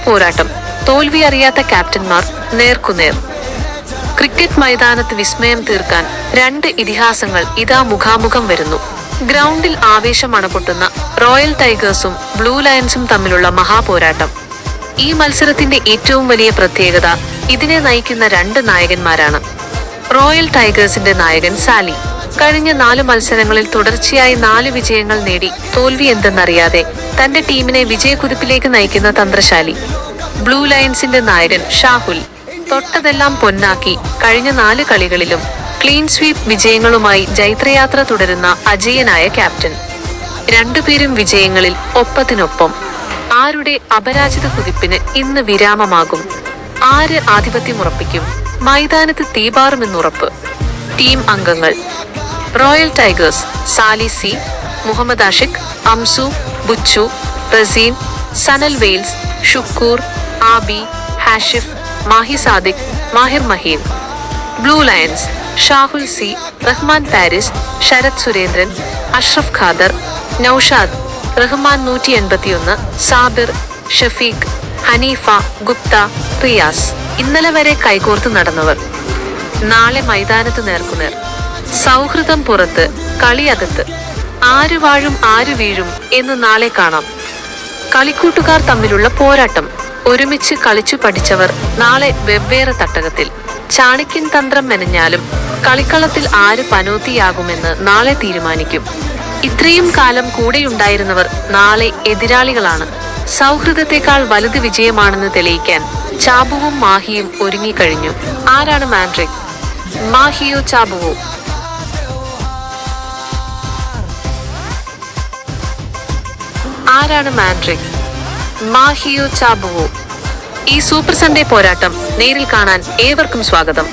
പോരാട്ടം. തോൽവി അറിയാത്ത ക്യാപ്റ്റന്മാർ നേർക്കുനേർ. ക്രിക്കറ്റ് മൈതാനത്ത് വിസ്മയം തീർക്കാൻ രണ്ട് ഇതിഹാസങ്ങൾ ഇതാ മുഖാമുഖം വരുന്നു. ഗ്രൗണ്ടിൽ ആവേശം അണപൊട്ടുന്ന റോയൽ ടൈഗേഴ്സും ബ്ലൂ ലയൺസും തമ്മിലുള്ള മഹാപോരാട്ടം. ഈ മത്സരത്തിന്റെ ഏറ്റവും വലിയ പ്രത്യേകത ഇതിനെ നയിക്കുന്ന രണ്ട് നായകന്മാരാണ്. റോയൽ ടൈഗേഴ്സിന്റെ നായകൻ സാലി കഴിഞ്ഞ 4 മത്സരങ്ങളിൽ തുടർച്ചയായി 4 വിജയങ്ങൾ നേടി തോൽവി എന്തെന്നറിയാതെ തന്റെ ടീമിനെ വിജയക്കുതിപ്പിലേക്ക് നയിക്കുന്ന തന്ത്രശാലി. ബ്ലൂ ലയൺസിന്റെ നായകൻ ഷാഹുൽ തൊട്ടതെല്ലാം പൊന്നാക്കി കഴിഞ്ഞ 4 കളികളിലും ക്ലീൻ സ്വീപ്പ് വിജയങ്ങളുമായി ജൈത്രയാത്ര തുടരുന്ന അജയ്യനായ ക്യാപ്റ്റൻ. രണ്ടുപേരും വിജയങ്ങളിൽ ഒപ്പത്തിനൊപ്പം. ആരുടെ അപരാജിത കുതിപ്പിന് ഇന്ന് വിരാമമാകും? ആര് ആധിപത്യമുറപ്പിക്കും? മൈതാനത്ത് തീപാറുമെന്നുറപ്പ്. ടീം അംഗങ്ങൾ: royal tigers Sali C, Muhammad Ashiq, Amsu, Buchu, Razeen, Sanal Wales, Shukkur, Abi, Hashif, Mahi Sadiq, Mahir Maheen. Blue lions Shahul C, Rahman Faris, Sharath Surendran, Ashraf Khader, Noushad, Rahman 181, Sabir, Shafeeq, Haneefa, Gupta, Riyas. ഇന്നലെ വരെ കൈകോർത്ത് നടന്നവർ നാളെ മൈതാനത്ത് നേർക്കുനേർ. സൗഹൃദം പുറത്ത്, കളിയകത്ത്. ആര് വാഴും ആര് വീഴും എന്ന് നാളെ കാണാം. കളിക്കൂട്ടുകാർ തമ്മിലുള്ള പോരാട്ടം. ഒരുമിച്ച് കളിച്ചു പഠിച്ചവർ നാളെ വെവ്വേറെ തട്ടകത്തിൽ. ചാണക്യൻ തന്ത്രം മെനഞ്ഞാലും കളിക്കളത്തിൽ ആര് പനോത്തിയാകുമെന്ന് നാളെ തീരുമാനിക്കും. ഇത്രയും കാലം കൂടെയുണ്ടായിരുന്നവർ നാളെ എതിരാളികളാണ്. സൗഹൃദത്തെക്കാൾ വലുത് വിജയമാണെന്ന് തെളിയിക്കാൻ ചാബുവും മാഹിയും ഒരുങ്ങിക്കഴിഞ്ഞു. ആരാണ് മാൻഡ്രിക്? മാഹിയോ ചാബുവോ? ആരാണ് മാൻഡ്രിക്? മാഹിയോ ചാബുവോ? ഈ സൂപ്പർ സൺഡേ പോരാട്ടം നേരിൽ കാണാൻ ഏവർക്കും സ്വാഗതം.